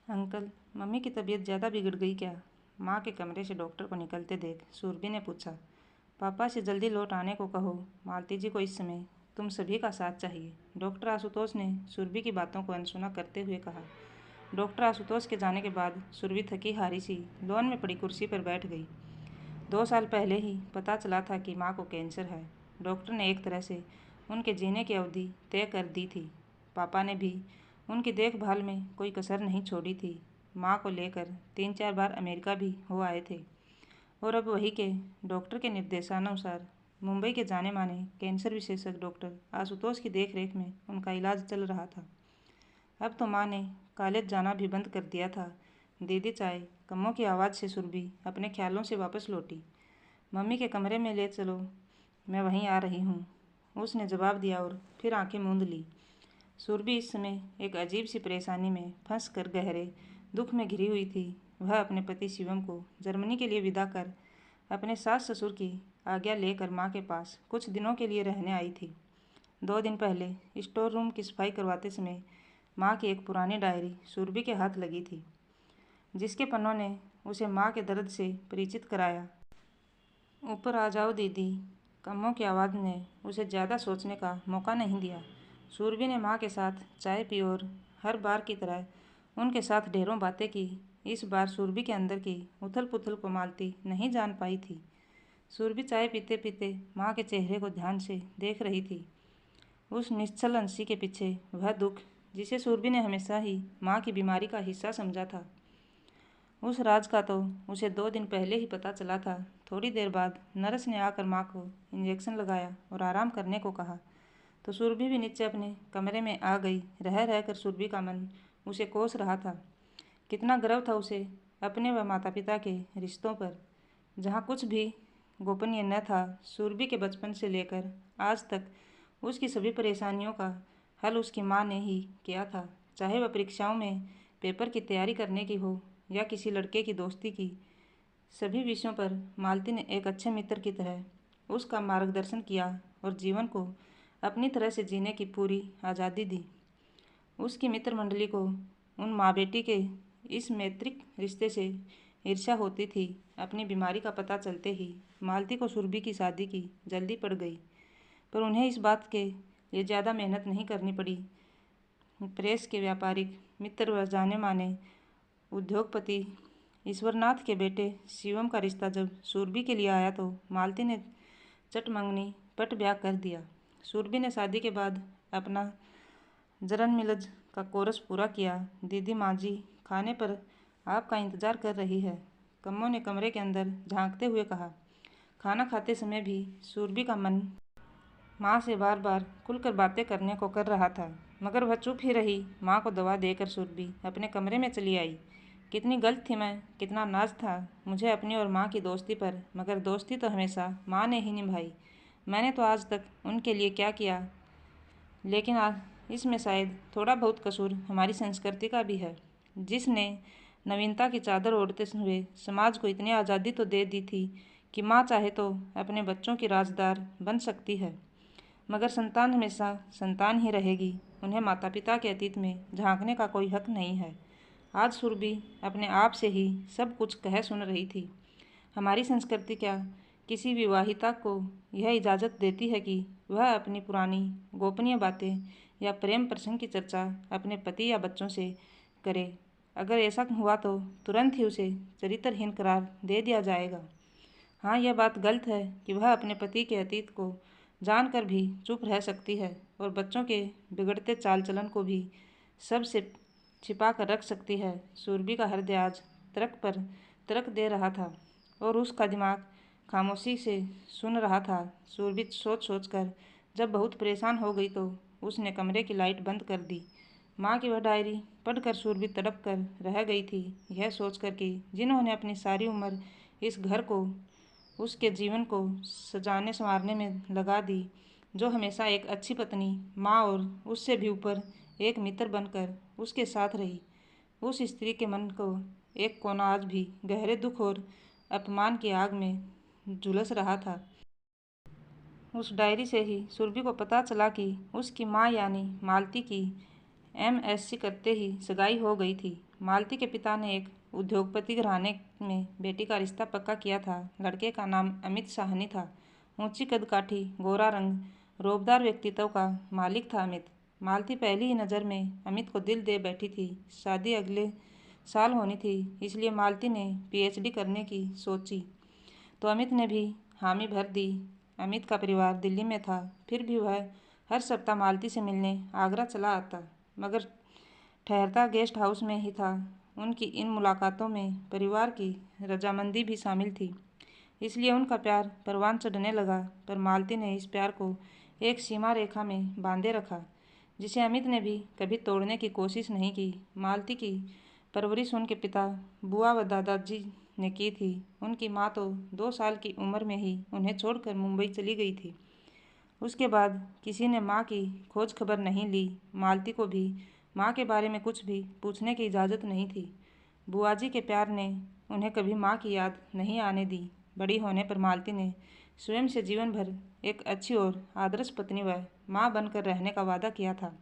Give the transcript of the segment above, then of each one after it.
Uncle, mummy की तबीयत ज़्यादा बिगड़ गई क्या? माँ के कमरे से डॉक्टर को निकलते देख सुरभि ने पूछा। पापा से जल्दी लौट आने को कहो। मालती जी को इस समय तुम सभी का साथ चाहिए, डॉक्टर आशुतोष ने सुरभि की बातों को अनसुना करते हुए कहा। डॉक्टर आशुतोष के जाने के बाद सुरभि थकी हारी सी लॉन में पड़ी कुर्सी पर बैठ गई। 2 साल पहले ही पता चला था कि माँ को कैंसर है। डॉक्टर ने एक तरह से उनके जीने की अवधि तय कर दी थी। पापा ने भी उनकी देखभाल में कोई कसर नहीं छोड़ी थी। माँ को लेकर 3-4 बार अमेरिका भी हो आए थे और अब वही के डॉक्टर के निर्देशानुसार मुंबई के जाने माने कैंसर विशेषज्ञ डॉक्टर आशुतोष की देखरेख में उनका इलाज चल रहा था। अब तो माँ ने कॉलेज जाना भी बंद कर दिया था। दीदी चाय कम्मों की आवाज़ से सुरभि अपने ख्यालों से वापस लौटी। मम्मी के कमरे में ले चलो, मैं वहीं आ रही हूँ, उसने जवाब दिया और फिर आंखें मूंद ली। सुरभि इस समय एक अजीब सी परेशानी में फंस कर गहरे दुख में घिरी हुई थी। वह अपने पति शिवम को जर्मनी के लिए विदा कर अपने सास ससुर की आज्ञा लेकर माँ के पास कुछ दिनों के लिए रहने आई थी। 2 दिन पहले स्टोर रूम की सफाई करवाते समय माँ की एक पुरानी डायरी सुरभि के हाथ लगी थी, जिसके पन्नों ने उसे माँ के दर्द से परिचित कराया। ऊपर आ जाओ दीदी, कम्मों की आवाज़ ने उसे ज़्यादा सोचने का मौका नहीं दिया। सुरभि ने माँ के साथ चाय पी और हर बार की तरह उनके साथ ढेरों बातें की। इस बार सुरभि के अंदर की उथल पुथल को मालती नहीं जान पाई थी। सुरभि चाय पीते पीते माँ के चेहरे को ध्यान से देख रही थी। उस निश्चल हंसी के पीछे वह दुख जिसे सुरभि ने हमेशा ही माँ की बीमारी का हिस्सा समझा था, उस राज का तो उसे 2 दिन पहले ही पता चला था। थोड़ी देर बाद नर्स ने आकर माँ को इंजेक्शन लगाया और आराम करने को कहा तो सुरभि भी नीचे अपने कमरे में आ गई। रह रहकर सुरभि का मन उसे कोस रहा था। कितना गर्व था उसे अपने व माता पिता के रिश्तों पर, जहाँ कुछ भी गोपनीय न था। सुरभि के बचपन से लेकर आज तक उसकी सभी परेशानियों का हल उसकी माँ ने ही किया था, चाहे वह परीक्षाओं में पेपर की तैयारी करने की हो या किसी लड़के की दोस्ती की। सभी विषयों पर मालती ने एक अच्छे मित्र की तरह उसका मार्गदर्शन किया और जीवन को अपनी तरह से जीने की पूरी आज़ादी दी। उसकी मित्र मंडली को उन माँ बेटी के इस मैत्रिक रिश्ते से ईर्ष्या होती थी। अपनी बीमारी का पता चलते ही मालती को सुरभि की शादी की जल्दी पड़ गई, पर उन्हें इस बात के लिए ज़्यादा मेहनत नहीं करनी पड़ी। प्रेस के व्यापारिक मित्र व जाने माने उद्योगपति ईश्वरनाथ के बेटे शिवम का रिश्ता जब सुरभि के लिए आया तो मालती ने चट मंगनी पट ब्याह कर दिया। सुरभि ने शादी के बाद अपना जरन मिलज का कोर्स पूरा किया। दीदी माँ जी खाने पर आपका इंतज़ार कर रही है, कम्मों ने कमरे के अंदर झांकते हुए कहा। खाना खाते समय भी सुरभि का मन माँ से बार बार खुलकर बातें करने को कर रहा था, मगर वह चुप ही रही। माँ को दवा देकर सुरभि अपने कमरे में चली आई। कितनी गलत थी मैं, कितना नाज था मुझे अपनी और माँ की दोस्ती पर, मगर दोस्ती तो हमेशा माँ ने ही निभाई। मैंने तो आज तक उनके लिए क्या किया, लेकिन आज इसमें शायद थोड़ा बहुत कसूर हमारी संस्कृति का भी है, जिसने नवीनता की चादर ओढ़ते हुए समाज को इतनी आज़ादी तो दे दी थी कि माँ चाहे तो अपने बच्चों की राजदार बन सकती है, मगर संतान हमेशा संतान ही रहेगी। उन्हें माता पिता के अतीत में झांकने का कोई हक नहीं है। आज सुरभि अपने आप से ही सब कुछ कह सुन रही थी। हमारी संस्कृति क्या किसी विवाहिता को यह इजाज़त देती है कि वह अपनी पुरानी गोपनीय बातें या प्रेम प्रसंग की चर्चा अपने पति या बच्चों से करे? अगर ऐसा हुआ तो तुरंत ही उसे चरित्रहीन करार दे दिया जाएगा। हाँ, यह बात गलत है कि वह अपने पति के अतीत को जानकर भी चुप रह सकती है और बच्चों के बिगड़ते चाल चलन को भी सबसे छिपा कर रख सकती है। सुरभि का हृदय आज तर्क पर तर्क दे रहा था और उसका दिमाग खामोशी से सुन रहा था। सुरभि सोच सोच कर जब बहुत परेशान हो गई तो उसने कमरे की लाइट बंद कर दी। माँ की वह डायरी पढ़कर सुरभि तड़प कर रह गई थी, यह सोचकर कि जिन्होंने अपनी सारी उम्र इस घर को, उसके जीवन को सजाने संवारने में लगा दी, जो हमेशा एक अच्छी पत्नी, माँ और उससे भी ऊपर एक मित्र बनकर उसके साथ रही, उस स्त्री के मन को एक कोना आज भी गहरे दुख और अपमान की आग में झुलस रहा था। उस डायरी से ही सुरभि को पता चला कि उसकी माँ यानी मालती की MSc करते ही सगाई हो गई थी। मालती के पिता ने एक उद्योगपति घराने में बेटी का रिश्ता पक्का किया था। लड़के का नाम अमित साहनी था। ऊंची कदकाठी, गोरा रंग, रौबदार व्यक्तित्व का मालिक था अमित। मालती पहली ही नज़र में अमित को दिल दे बैठी थी। शादी अगले साल होनी थी, इसलिए मालती ने PhD करने की सोची तो अमित ने भी हामी भर दी। अमित का परिवार दिल्ली में था, फिर भी वह हर सप्ताह मालती से मिलने आगरा चला आता, मगर ठहरता गेस्ट हाउस में ही था। उनकी इन मुलाकातों में परिवार की रजामंदी भी शामिल थी, इसलिए उनका प्यार परवान चढ़ने लगा। पर मालती ने इस प्यार को एक सीमा रेखा में बांधे रखा, जिसे अमित ने भी कभी तोड़ने की कोशिश नहीं की। मालती की परवरिश उनके पिता, बुआ व दादाजी ने की थी। उनकी माँ तो 2 साल की उम्र में ही उन्हें छोड़कर मुंबई चली गई थी। उसके बाद किसी ने माँ की खोज खबर नहीं ली। मालती को भी माँ के बारे में कुछ भी पूछने की इजाज़त नहीं थी। बुआजी के प्यार ने उन्हें कभी माँ की याद नहीं आने दी। बड़ी होने पर मालती ने स्वयं से जीवन भर एक अच्छी और आदर्श पत्नी व माँ बनकर रहने का वादा किया था,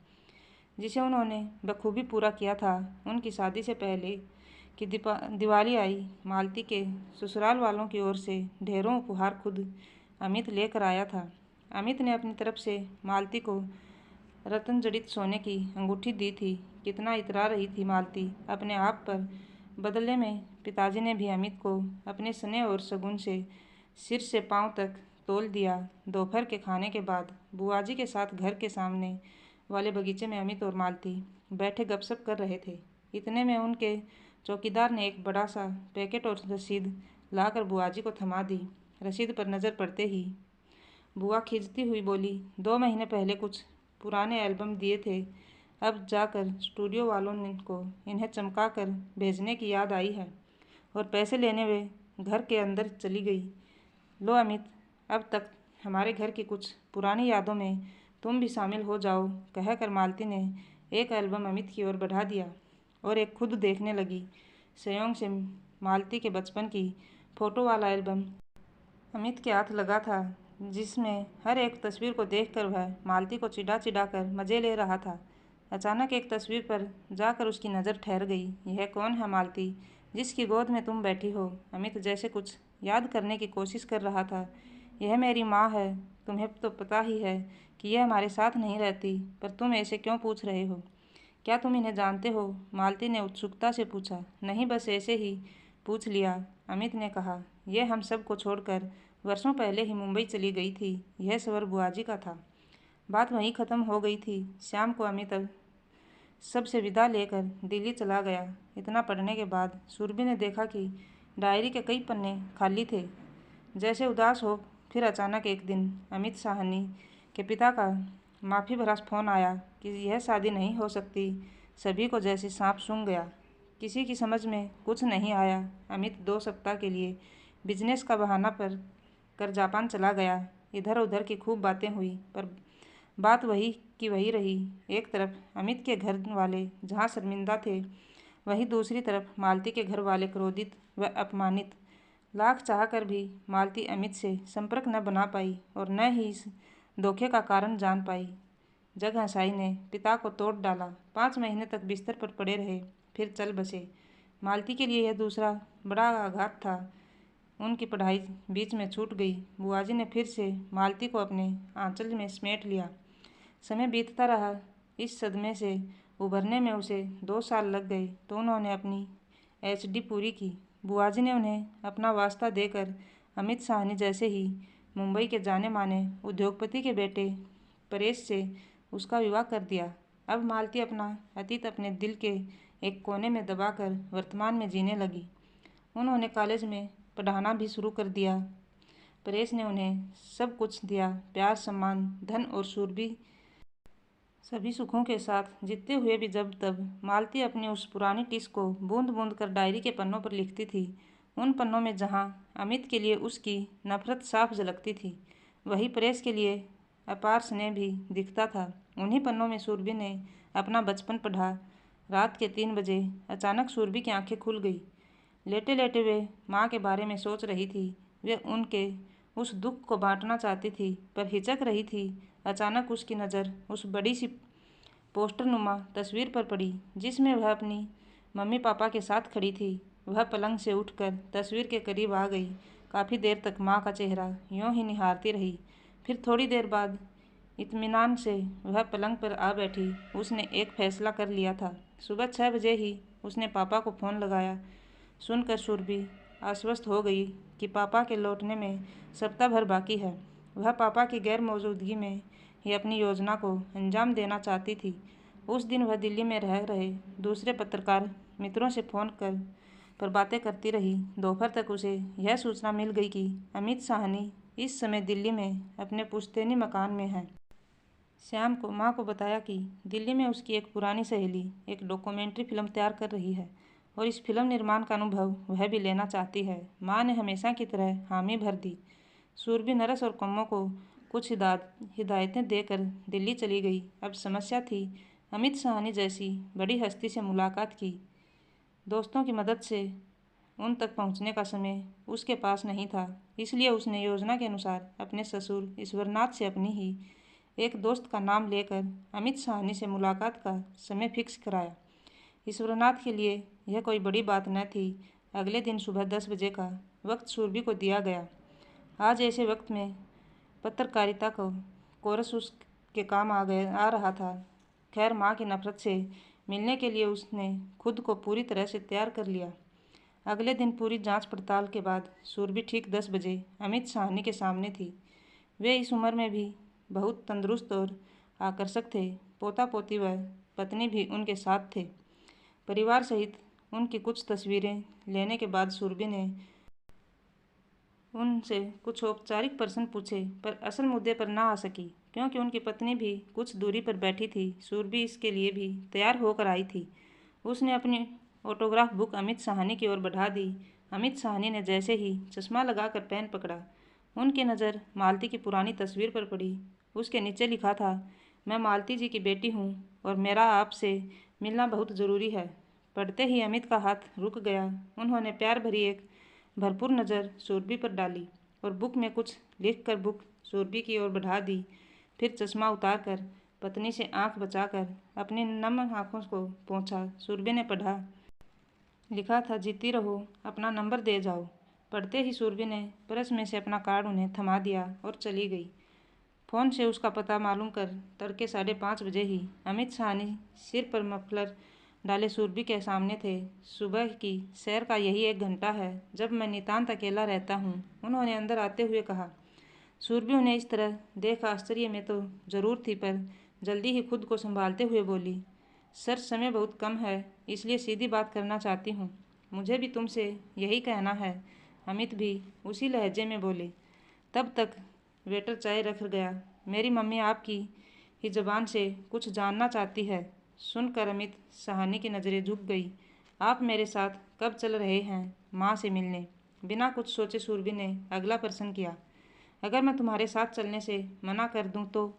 जिसे उन्होंने बखूबी पूरा किया था। उनकी शादी से पहले कि दिवाली आई, मालती के ससुराल वालों की ओर से ढेरों उपहार खुद अमित लेकर आया था। अमित ने अपनी तरफ से मालती को रत्न जड़ित सोने की अंगूठी दी थी। कितना इतरा रही थी मालती अपने आप पर। बदले में पिताजी ने भी अमित को अपने स्नेह और शगुन से सिर से पांव तक तोल दिया। दोपहर के खाने के बाद बुआजी के साथ घर के सामने वाले बगीचे में अमित और मालती बैठे गपशप कर रहे थे। इतने में उनके चौकीदार ने एक बड़ा सा पैकेट और रसीद लाकर बुआजी को थमा दी। रसीद पर नज़र पड़ते ही बुआ खींचती हुई बोली, 2 महीने पहले कुछ पुराने एल्बम दिए थे, अब जाकर स्टूडियो वालों को इन्हें चमका कर भेजने की याद आई है। और पैसे लेने वे घर के अंदर चली गई। लो अमित, अब तक हमारे घर की कुछ पुरानी यादों में तुम भी शामिल हो जाओ, कहकर मालती ने एक एल्बम अमित की ओर बढ़ा दिया और एक खुद देखने लगी। संयोग से मालती के बचपन की फ़ोटो वाला एल्बम अमित के हाथ लगा था, जिसमें हर एक तस्वीर को देखकर वह मालती को चिढ़ा चिढ़ा कर मज़े ले रहा था। अचानक एक तस्वीर पर जाकर उसकी नज़र ठहर गई। यह कौन है मालती, जिसकी गोद में तुम बैठी हो? अमित जैसे कुछ याद करने की कोशिश कर रहा था। यह मेरी माँ है। तुम्हें तो पता ही है कि यह हमारे साथ नहीं रहती, पर तुम ऐसे क्यों पूछ रहे हो? क्या तुम इन्हें जानते हो? मालती ने उत्सुकता से पूछा। नहीं, बस ऐसे ही पूछ लिया, अमित ने कहा। यह हम सब को छोड़कर वर्षों पहले ही मुंबई चली गई थी। यह स्वर बुआजी का था। बात वहीं ख़त्म हो गई थी। शाम को अमित सबसे विदा लेकर दिल्ली चला गया। इतना पढ़ने के बाद सुरभि ने देखा कि डायरी के कई पन्ने खाली थे, जैसे उदास हो। फिर अचानक एक दिन अमित साहनी के पिता का माफ़ी भरा फ़ोन आया कि यह शादी नहीं हो सकती। सभी को जैसे सांप सूंघ गया। किसी की समझ में कुछ नहीं आया। अमित 2 सप्ताह के लिए बिजनेस का बहाना पर कर जापान चला गया। इधर उधर की खूब बातें हुई, पर बात वही की वही रही। एक तरफ अमित के घर वाले जहाँ शर्मिंदा थे, वहीं दूसरी तरफ मालती के घर वाले क्रोधित व अपमानित। लाख चाहकर भी मालती अमित से संपर्क न बना पाई और न ही इस धोखे का कारण जान पाई। जग हंसाई ने पिता को तोड़ डाला। 5 महीने तक बिस्तर पर पड़े रहे, फिर चल बसे। मालती के लिए यह दूसरा बड़ा आघात था। उनकी पढ़ाई बीच में छूट गई। बुआजी ने फिर से मालती को अपने आंचल में समेट लिया। समय बीतता रहा। इस सदमे से उभरने में उसे 2 साल लग गए तो उन्होंने अपनी HD पूरी की। बुआजी ने उन्हें अपना वास्ता देकर अमित साहनी जैसे ही मुंबई के जाने माने उद्योगपति के बेटे परेश से उसका विवाह कर दिया। अब मालती अपना अतीत अपने दिल के एक कोने में दबाकर वर्तमान में जीने लगी। उन्होंने कॉलेज में पढ़ाना भी शुरू कर दिया। परेश ने उन्हें सब कुछ दिया, प्यार, सम्मान, धन और सुरभि सभी सुखों के साथ। जीतते हुए भी जब तब मालती अपनी उस पुरानी टिस को बूंद बूंद कर डायरी के पन्नों पर लिखती थी। उन पन्नों में जहाँ अमित के लिए उसकी नफरत साफ झलकती थी, वही परेश के लिए अपार स्नेह भी दिखता था। उन्हीं पन्नों में सुरभि ने अपना बचपन पढ़ा। रात के 3 बजे अचानक सुरभि की आंखें खुल गई। लेटे लेटे वे माँ के बारे में सोच रही थी। वे उनके उस दुख को बांटना चाहती थी, पर हिचक रही थी। अचानक उसकी नज़र उस बड़ी सी पोस्टर नुमा तस्वीर पर पड़ी जिसमें वह अपनी मम्मी पापा के साथ खड़ी थी। वह पलंग से उठकर तस्वीर के करीब आ गई। काफ़ी देर तक माँ का चेहरा यूं ही निहारती रही। फिर थोड़ी देर बाद इत्मीनान से वह पलंग पर आ बैठी। उसने एक फैसला कर लिया था। सुबह 6 बजे ही उसने पापा को फ़ोन लगाया। सुनकर सुरभि आश्वस्त हो गई कि पापा के लौटने में सप्ताह भर बाकी है। वह पापा की गैर मौजूदगी में ही अपनी योजना को अंजाम देना चाहती थी। उस दिन वह दिल्ली में रह रहे दूसरे पत्रकार मित्रों से फ़ोन पर बातें करती रही। दोपहर तक उसे यह सूचना मिल गई कि अमित साहनी इस समय दिल्ली में अपने पुश्तैनी मकान में है। श्याम को माँ को बताया कि दिल्ली में उसकी एक पुरानी सहेली एक डॉक्यूमेंट्री फिल्म तैयार कर रही है और इस फिल्म निर्माण का अनुभव वह भी लेना चाहती है। माँ ने हमेशा की तरह हामी भर दी। सुरभि नरस और कम्मों को कुछ हिदायतें देकर दिल्ली चली गई। अब समस्या थी अमित साहनी जैसी बड़ी हस्ती से मुलाकात की। दोस्तों की मदद से उन तक पहुंचने का समय उसके पास नहीं था, इसलिए उसने योजना के अनुसार अपने ससुर ईश्वरनाथ से अपनी ही एक दोस्त का नाम लेकर अमित साहनी से मुलाकात का समय फिक्स कराया। ईश्वरनाथ के लिए यह कोई बड़ी बात न थी। अगले दिन सुबह 10 बजे का वक्त सुरभि को दिया गया। आज ऐसे वक्त में पत्रकारिता को कोरस उसके काम आ रहा था। खैर, माँ की नफरत से मिलने के लिए उसने खुद को पूरी तरह से तैयार कर लिया। अगले दिन पूरी जांच पड़ताल के बाद सुरभि ठीक 10 बजे अमित साहनी के सामने थी। वे इस उम्र में भी बहुत तंदुरुस्त और आकर्षक थे। पोता पोती व पत्नी भी उनके साथ थे। परिवार सहित उनकी कुछ तस्वीरें लेने के बाद सुरभि ने उनसे कुछ औपचारिक प्रश्न पूछे, पर असल मुद्दे पर ना आ सकी क्योंकि उनकी पत्नी भी कुछ दूरी पर बैठी थी। सुरभि इसके लिए भी तैयार होकर आई थी। उसने अपनी ऑटोग्राफ बुक अमित साहनी की ओर बढ़ा दी। अमित साहनी ने जैसे ही चश्मा लगाकर पेन पकड़ा, उनकी नज़र मालती की पुरानी तस्वीर पर पड़ी। उसके नीचे लिखा था, मैं मालती जी की बेटी हूँ और मेरा आपसे मिलना बहुत ज़रूरी है। पढ़ते ही अमित का हाथ रुक गया। उन्होंने प्यार भरी एक भरपूर नज़र सुरभि पर डाली और बुक में कुछ लिखकर बुक सुरभि की ओर बढ़ा दी। फिर चश्मा उतारकर पत्नी से आंख बचाकर अपनी नम आंखों को पोंछा। सुरभि ने पढ़ा। लिखा था, जीती रहो, अपना नंबर दे जाओ। पढ़ते ही सुरभि ने पर्स में से अपना कार्ड उन्हें थमा दिया और चली गई। फ़ोन से उसका पता मालूम कर तड़के 5:30 बजे ही अमित साहनी सिर पर मफलर डाले सुरभि के सामने थे। सुबह की सैर का यही एक घंटा है जब मैं नितांत अकेला रहता हूँ, उन्होंने अंदर आते हुए कहा। सुरभि उन्हें इस तरह देख आश्चर्य में तो ज़रूर थी, पर जल्दी ही खुद को संभालते हुए बोली, सर समय बहुत कम है, इसलिए सीधी बात करना चाहती हूँ। मुझे भी तुमसे यही कहना है। अमित भी उसी लहजे में बोले। तब तक वेटर चाय रख गया। मेरी मम्मी आपकी ही ज़बान से कुछ जानना चाहती है। सुनकर अमित साहनी की नज़रें झुक गई। आप मेरे साथ कब चल रहे हैं माँ से मिलने? बिना कुछ सोचे सुरभि ने अगला प्रश्न किया। अगर मैं तुम्हारे साथ चलने से मना कर दूं तो?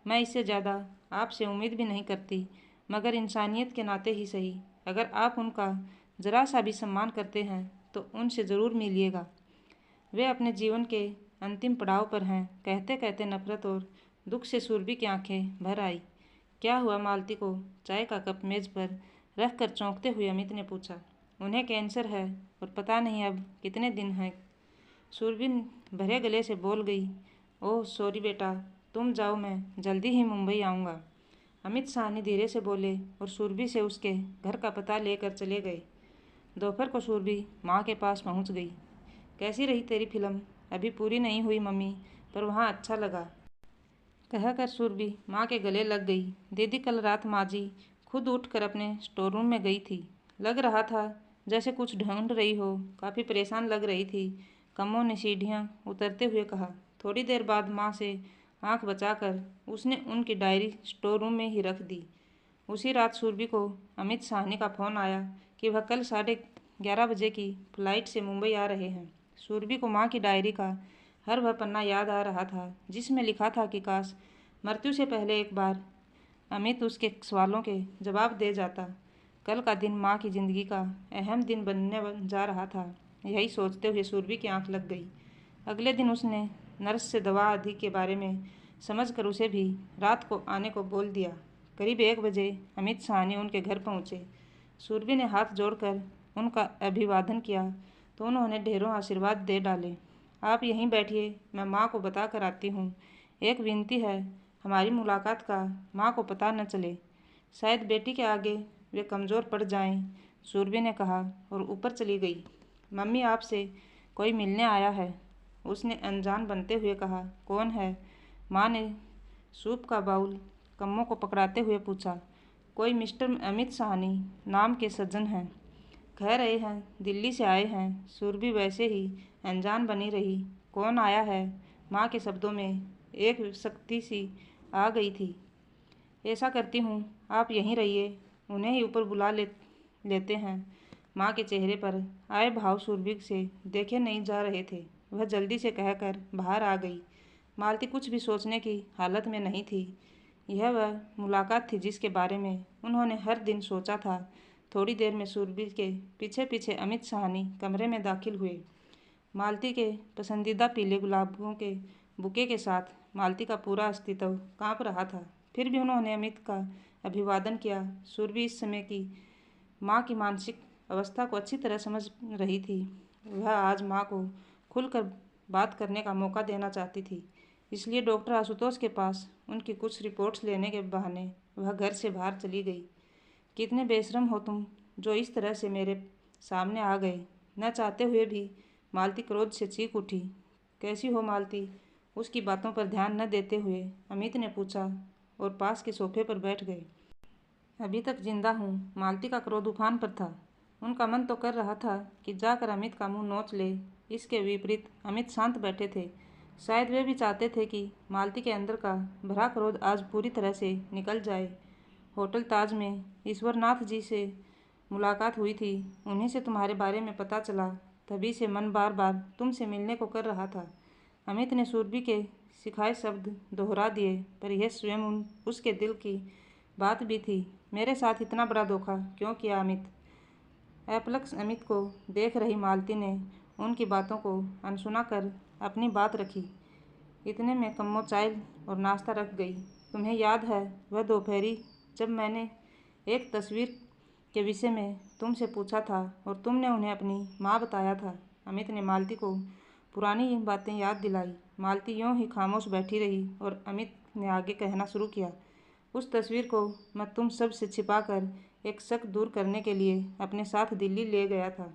मैं इससे ज़्यादा आपसे उम्मीद भी नहीं करती, मगर इंसानियत के नाते ही सही, अगर आप उनका ज़रा सा भी सम्मान करते हैं तो उनसे ज़रूर मिलिएगा। वे अपने जीवन के अंतिम पड़ाव पर हैं। कहते कहते नफरत और दुख से सुरभि की आंखें भर आई। क्या हुआ? मालती को चाय का कप मेज़ पर रख कर चौंकते हुए अमित ने पूछा। उन्हें कैंसर है और पता नहीं अब कितने दिन हैं। सुरभि भरे गले से बोल गई। ओह सॉरी बेटा, तुम जाओ, मैं जल्दी ही मुंबई आऊँगा। अमित साहनी धीरे से बोले और सुरभि से उसके घर का पता लेकर चले गए। दोपहर को सुरभि माँ के पास पहुँच गई। कैसी रही तेरी फिल्म? अभी पूरी नहीं हुई मम्मी, पर वहाँ अच्छा लगा, कहकर सुरभि माँ के गले लग गई। दीदी कल रात माँ जी खुद उठकर अपने स्टोर रूम में गई थी। लग रहा था जैसे कुछ ढूंढ रही हो। काफ़ी परेशान लग रही थी, कम्मों ने सीढ़ियाँ उतरते हुए कहा। थोड़ी देर बाद माँ से आंख बचाकर उसने उनकी डायरी स्टोर रूम में ही रख दी। उसी रात सुरभि को अमित साहनी का फ़ोन आया कि वह कल 11:30 बजे की फ़्लाइट से मुंबई आ रहे हैं। सुरभि को माँ की डायरी का हर वह पन्ना याद आ रहा था जिसमें लिखा था कि काश मृत्यु से पहले एक बार अमित उसके सवालों के जवाब दे जाता। कल का दिन माँ की ज़िंदगी का अहम दिन बनने जा रहा था। यही सोचते हुए सुरभि की आंख लग गई। अगले दिन उसने नर्स से दवा आदि के बारे में समझकर उसे भी रात को आने को बोल दिया। करीब 1 बजे अमित साहनी उनके घर पहुँचे। सूरभि ने हाथ जोड़कर उनका अभिवादन किया तो उन्होंने ढेरों आशीर्वाद दे डाले। आप यहीं बैठिए, मैं माँ को बता कर आती हूँ। एक विनती है, हमारी मुलाकात का माँ को पता न चले, शायद बेटी के आगे वे कमज़ोर पड़ जाएं, सूरभि ने कहा और ऊपर चली गई। मम्मी, आपसे कोई मिलने आया है, उसने अनजान बनते हुए कहा। कौन है? माँ ने सूप का बाउल कम्मों को पकड़ाते हुए पूछा। कोई मिस्टर अमित साहनी नाम के सज्जन हैं, कह रहे हैं दिल्ली से आए हैं। सूरभि वैसे ही अनजान बनी रही। कौन आया है? माँ के शब्दों में एक शक्ति सी आ गई थी। ऐसा करती हूँ, आप यहीं रहिए, उन्हें ही ऊपर बुला लेते हैं। माँ के चेहरे पर आए भाव सूरभि से देखे नहीं जा रहे थे। वह जल्दी से कहकर बाहर आ गई। मालती कुछ भी सोचने की हालत में नहीं थी। यह वह मुलाकात थी जिसके बारे में उन्होंने हर दिन सोचा था। थोड़ी देर में सूरभि के पीछे पीछे अमित साहनी कमरे में दाखिल हुए। मालती के पसंदीदा पीले गुलाबों के बुके के साथ मालती का पूरा अस्तित्व कांप रहा था। फिर भी उन्होंने अमित का अभिवादन किया। सूरभि इस समय की माँ की मानसिक अवस्था को अच्छी तरह समझ रही थी। वह आज माँ को खुलकर बात करने का मौका देना चाहती थी। इसलिए डॉक्टर आशुतोष के पास उनकी कुछ रिपोर्ट्स लेने के बहाने वह घर से बाहर चली गई। कितने बेशरम हो तुम, जो इस तरह से मेरे सामने आ गए, न चाहते हुए भी। मालती क्रोध से चीख उठी। कैसी हो मालती? उसकी बातों पर ध्यान न देते हुए अमित ने पूछा और पास के सोफे पर बैठ गए। अभी तक जिंदा हूँ। मालती का क्रोध उफान पर था। उनका मन तो कर रहा था कि जाकर अमित का मुंह नोच ले। इसके विपरीत अमित शांत बैठे थे। शायद वे भी चाहते थे कि मालती के अंदर का भरा क्रोध आज पूरी तरह से निकल जाए। होटल ताज में ईश्वरनाथ जी से मुलाकात हुई थी। उन्हीं से तुम्हारे बारे में पता चला। तभी से मन बार बार तुमसे मिलने को कर रहा था। अमित ने सूरभि के सिखाए शब्द दोहरा दिए, पर यह स्वयं उसके दिल की बात भी थी। मेरे साथ इतना बड़ा धोखा क्यों किया अमित? अपलक अमित को देख रही मालती ने उनकी बातों को अनसुना कर अपनी बात रखी। इतने में कम्मो चाय और नाश्ता रख गई। तुम्हें याद है वह दोपहरी जब मैंने एक तस्वीर के विषय में तुमसे पूछा था और तुमने उन्हें अपनी माँ बताया था? अमित ने मालती को पुरानी बातें याद दिलाई। मालती यूं ही खामोश बैठी रही और अमित ने आगे कहना शुरू किया। उस तस्वीर को मैं तुम सब से छिपाकर एक शक दूर करने के लिए अपने साथ दिल्ली ले गया था।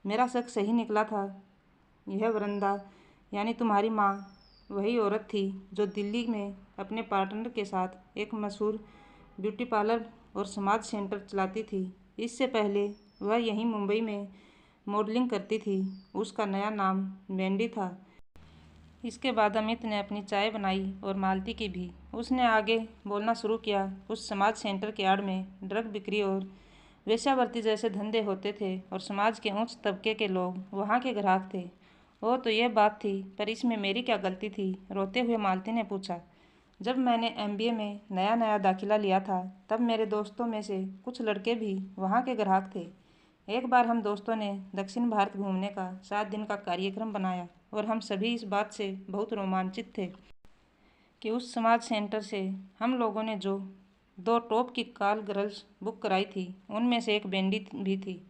मेरा शक सही निकला था। यह वृंदा यानी तुम्हारी माँ वही औरत थी जो दिल्ली में अपने पार्टनर के साथ एक मशहूर ब्यूटी पार्लर और समाज सेंटर चलाती थी। इससे पहले वह यहीं मुंबई में मॉडलिंग करती थी। उसका नया नाम वेंडी था। इसके बाद अमित ने अपनी चाय बनाई और मालती की भी। उसने आगे बोलना शुरू किया। उस समाज सेंटर के आड़ में ड्रग बिक्री और वेश्यावृत्ति जैसे धंधे होते थे और समाज के उच्च तबके के लोग वहाँ के ग्राहक थे। वो तो यह बात थी, पर इसमें मेरी क्या गलती थी? रोते हुए मालती ने पूछा। जब मैंने MBA में नया नया दाखिला लिया था तब मेरे दोस्तों में से कुछ लड़के भी वहाँ के ग्राहक थे। एक बार हम दोस्तों ने दक्षिण भारत घूमने का 7 दिन का कार्यक्रम बनाया और हम सभी इस बात से बहुत रोमांचित थे कि उस समाज सेंटर से हम लोगों ने जो 2 टॉप की कॉल गर्ल्स बुक कराई थी उनमें से एक बेंडी भी थी,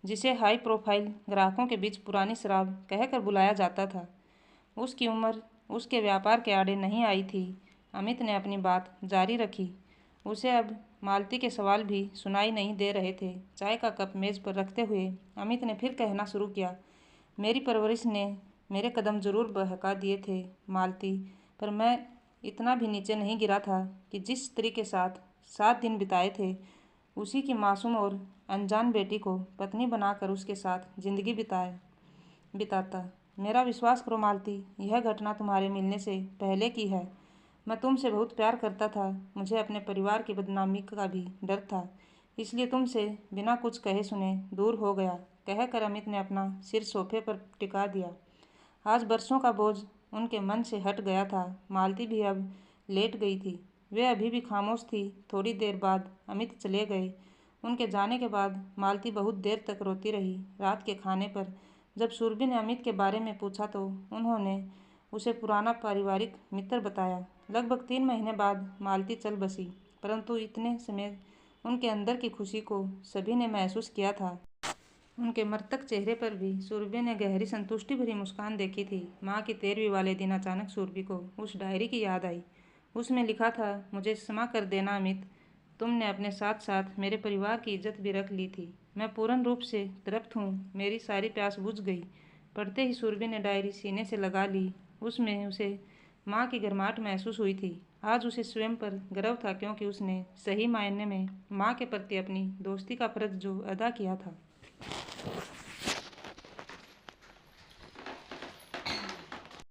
जिसे हाई प्रोफाइल ग्राहकों के बीच पुरानी शराब कहकर बुलाया जाता था। उसकी उम्र उसके व्यापार के आड़े नहीं आई थी। अमित ने अपनी बात जारी रखी। उसे अब मालती के सवाल भी सुनाई नहीं दे रहे थे। चाय का कप मेज पर रखते हुए अमित ने फिर कहना शुरू किया। मेरी परवरिश ने मेरे कदम जरूर बहका दिए थे मालती, पर मैं इतना भी नीचे नहीं गिरा था कि जिस स्त्री के साथ 7 दिन बिताए थे उसी की मासूम और अनजान बेटी को पत्नी बनाकर उसके साथ जिंदगी बिताता। मेरा विश्वास करो मालती, यह घटना तुम्हारे मिलने से पहले की है। मैं तुमसे बहुत प्यार करता था। मुझे अपने परिवार की बदनामी का भी डर था, इसलिए तुमसे बिना कुछ कहे सुने दूर हो गया। कहकर अमित ने अपना सिर सोफे पर टिका दिया। आज बरसों का बोझ उनके मन से हट गया था। मालती भी अब लेट गई थी। वे अभी भी खामोश थी। थोड़ी देर बाद अमित चले गए। उनके जाने के बाद मालती बहुत देर तक रोती रही। रात के खाने पर जब सूरभि ने अमित के बारे में पूछा तो उन्होंने उसे पुराना पारिवारिक मित्र बताया। लगभग 3 महीने बाद मालती चल बसी। परंतु इतने समय उनके अंदर की खुशी को सभी ने महसूस किया था। उनके मृतक चेहरे पर भी सूरभि ने गहरी संतुष्टि भरी मुस्कान देखी थी। माँ की 13वीं वाले दिन अचानक सूरभि को उस डायरी की याद आई। उसमें लिखा था, मुझे क्षमा कर देना अमित, तुमने अपने साथ साथ मेरे परिवार की इज्जत भी रख ली थी। मैं पूर्ण रूप से तृप्त हूँ, मेरी सारी प्यास बुझ गई। पढ़ते ही सूरभि ने डायरी सीने से लगा ली। उसमें उसे माँ की गर्माहट महसूस हुई थी। आज उसे स्वयं पर गर्व था, क्योंकि उसने सही मायने में माँ के प्रति अपनी दोस्ती का फर्ज जो अदा किया था।